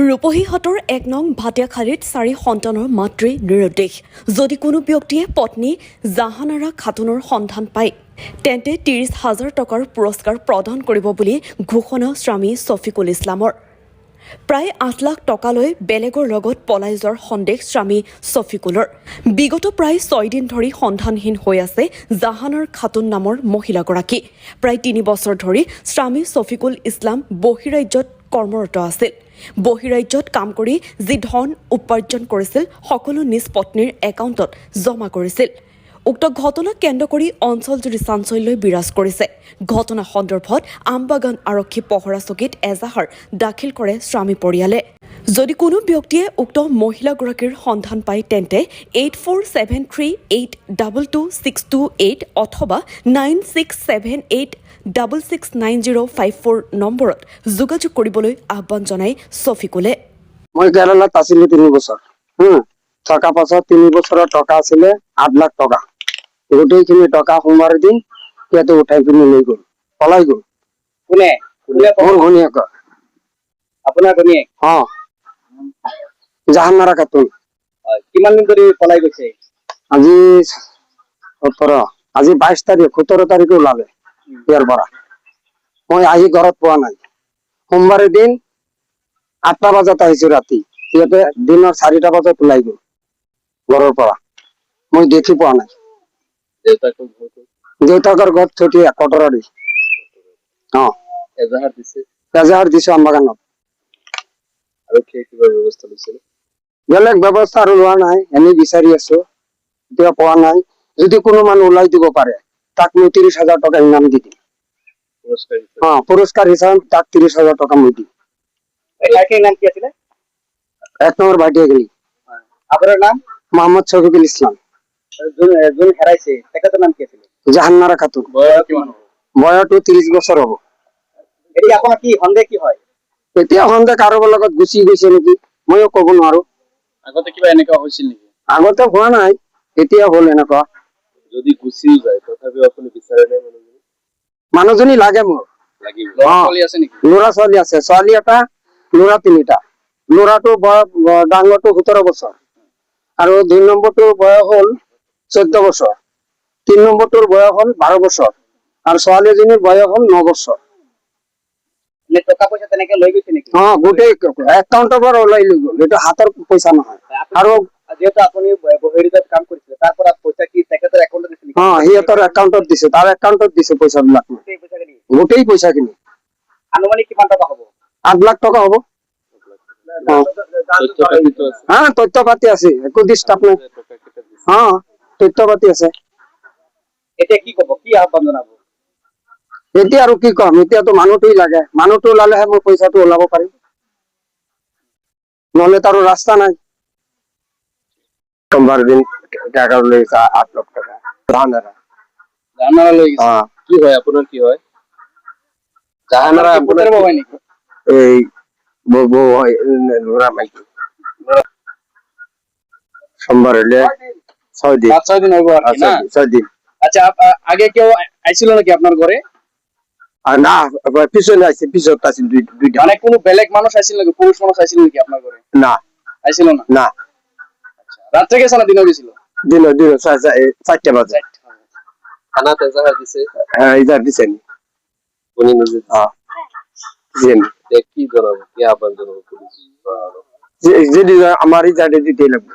ৰূপহীহঁতৰ ১ নং ভাটিয়াখালীত ৪ সন্তানৰ মাতৃ নিৰুদ্দেশ। যদি কোনো ব্যক্তিয়ে পত্নী জাহানাৰা খাতুনৰ সন্ধান পায় তেন্তে ৩০,০০০ টকাৰ পুৰস্কাৰ প্ৰদান কৰিব বুলি ঘোষণা স্বামী ছফিকুল ইছলামৰ। প্ৰায় ৮ লাখ টকালৈ বেলেগৰ লগত পলাই যোৱাৰ সন্দেহ স্বামী ছফিকুলৰ। বিগত প্ৰায় ৬ দিন ধৰি সন্ধানহীন হৈ আছে জাহানাৰ খাতুন নামৰ মহিলাগৰাকী। প্ৰায় ৩ বছৰ ধৰি স্বামী ছফিকুল ইছলাম বহিৰাজ্যত কৰ্মৰত আছিল। বহিৰাজ্যত কাম কৰি যি ধন উপাৰ্জন কৰিছিল সকলো নিজ পত্নীৰ একাউণ্টত জমা কৰিছিল। উক্ত ঘটনাক কেন্দ্ৰ কৰি অঞ্চলজুৰি চাঞ্চল্যই বিৰাজ কৰিছে। ঘটনা সন্দৰ্ভত আমবাগান আৰক্ষী পহৰা চকীত এজাহাৰ দাখিল কৰে স্বামী পৰিয়ালে। যদি কোনো ব্যক্তিয়ে উক্ত মহিলাগৰাকীৰ সন্ধান পায় তেন্তে 8473822628 অথবা 9678669054 নম্বৰত যোগাযোগ কৰিবলৈ আহ্বান জনায় ছফিকুলে। মই কেৰালাত আছিলো ৩ বছৰ। থকা পাছত ৩ বছৰৰ টকা আছিলে ৮ লাখ টকা। গোটেইখিনি টকা সোমবাৰ দিন ইয়াতে উঠাই পিনি লৈ গ'ল, পলাই গ'ল। কোনে? মোৰ ঘনীয়েক। আপোনাৰ ঘনীয়েক? জাহানাৰা খাতুন। কিমান দিন ধৰি পলাই গৈছে? আজি ২২ তাৰিখ, ১৭ তাৰিখে ওলালে ইয়াৰ পৰা। মই আহি ঘৰত পোৱা নাই। সোমবাৰে দিন ৮টা বজাত আহিছো ৰাতি। ইয়াতে দিনৰ ৪টা বজাত ওলাই গ'ল ঘৰৰ পৰা। মই দেখি পোৱা নাই। দেউতাকৰ ঘৰত থৈ কটৰাৰী। এজাহাৰ দিছো আমবাগানত। বেলেগ ব্যৱস্থা আৰু লোৱা নাই, এনেই বিচাৰি আছো, এতিয়া পোৱা নাই। যদি কোনো মানুহ ওলাই দিব পাৰে তাক মই ৩০,০০০ টকা ইনাম দি দিম। পুৰস্কাৰ হিচাপে তাক ৩০,০০০ টকা মই দিম। নাম কি আছিলে? ১ নম্বৰ ভাটিয়াখালী। আপোনাৰ নাম? মোহাম্মদ ছফিকুল ইছলাম। যোন হেৰাইছে তেখেতৰ নাম কি আছিলে? জাহানাৰা খাতুন। বয়সটো ৩০ বছৰ হ'ব। এতিয়া আপোনাৰ কি সন্দেহ কি হয়? এতিয়া সন্দেহ কাৰোবাৰ লগত গুচি গৈছে নেকি, ময়ো ক'ব নোৱাৰো। আগতে কিবা এনেকুৱা হৈছিল নেকি? আগতে হোৱা নাই, এতিয়া হ'ল এনেকুৱা। যদি গুচিও যায় তথাপিও আপুনি বিচাৰে নে মানুহজনী লাগে মোৰ। ল'ৰা ছোৱালী আছে, ছোৱালী এটা, ল'ৰা ৩টা। ল'ৰাটো ডাঙৰটো ১৭ বছৰ আৰু ২ নম্বৰটোৰ বয়স হ'ল ১৪ বছৰ। ৩ নম্বৰটোৰ বয়স হ'ল ১২ বছৰ আৰু ছোৱালীজনীৰ বয়স হ'ল ৯ বছৰ। টকা পইচা তেনেকে লৈ গৈছে নেকি? গোটেই একাউণ্টৰ পৰা ওলাই লৈ গ'ল। এইটো হাতৰ পইচা নহয়। আৰু যিহেতু আপুনি বহিৰাজ্যত কাম কৰিছিলে তাৰ পৰা পইচা কি তেখেতৰ একাউণ্টত দিছিল নেকি? সিহঁতৰ একাউণ্টত দিছে, তাৰ একাউণ্টত দিছে পইচাবিলাক। গোটেই পইচাখিনি। আনুমানিক কিমান টকা হ'ব? ৮ লাখ টকা হ'ব। তথ্য পাতি আছে, একো ডিষ্টাৰ্ব নাই। তথ্য পাতি আছে। এতিয়া কি ক'ব, কি আহ্বান জনাব? এতিয়া আৰু কি কম, এতিয়াতো মানুহটোই লাগে। মানুহটো ওলালেহে মই পইচাটো ওলাব পাৰিম, নহলে তাৰো ৰাস্তা নাই। সোমবাৰ দিন টাকা লৈ ৮ লাখ টকা। জাহানাৰা লৈ গৈছে। কি হয় আপোনাৰ, কি হয়? জাহানাৰা আপোনাৰ হয় নেকি? এই বউ হয়, ল'ৰা মাইকি। সোমবার হলে ৬ দিন। ৫-৬ দিন হইব আর কি না? ৬ দিন। আচ্ছা, আগে কেউ আইছিল নাকি আপনার ঘরে? আর না, পিছনে আছে, পিছত আছে দুইটা। মানে কোনো বেলেগ মানুষ আইছিল নাকি, পুরুষ মানুষ আইছিল নাকি আপনার ঘরে? না, আইছিল না। না। আচ্ছা, রাতে গেছে না দিনে গেছিল? দিন ৪টা বাজে। থানাতে এজাহার দিছে? হ্যাঁ, ইজার দিছেন। উনি নিজে? দিছেন। কি জানাবো, কি আহ্বান জানাবো পুলিশ? যদি আমার ইজারটা দিতে লাগবে।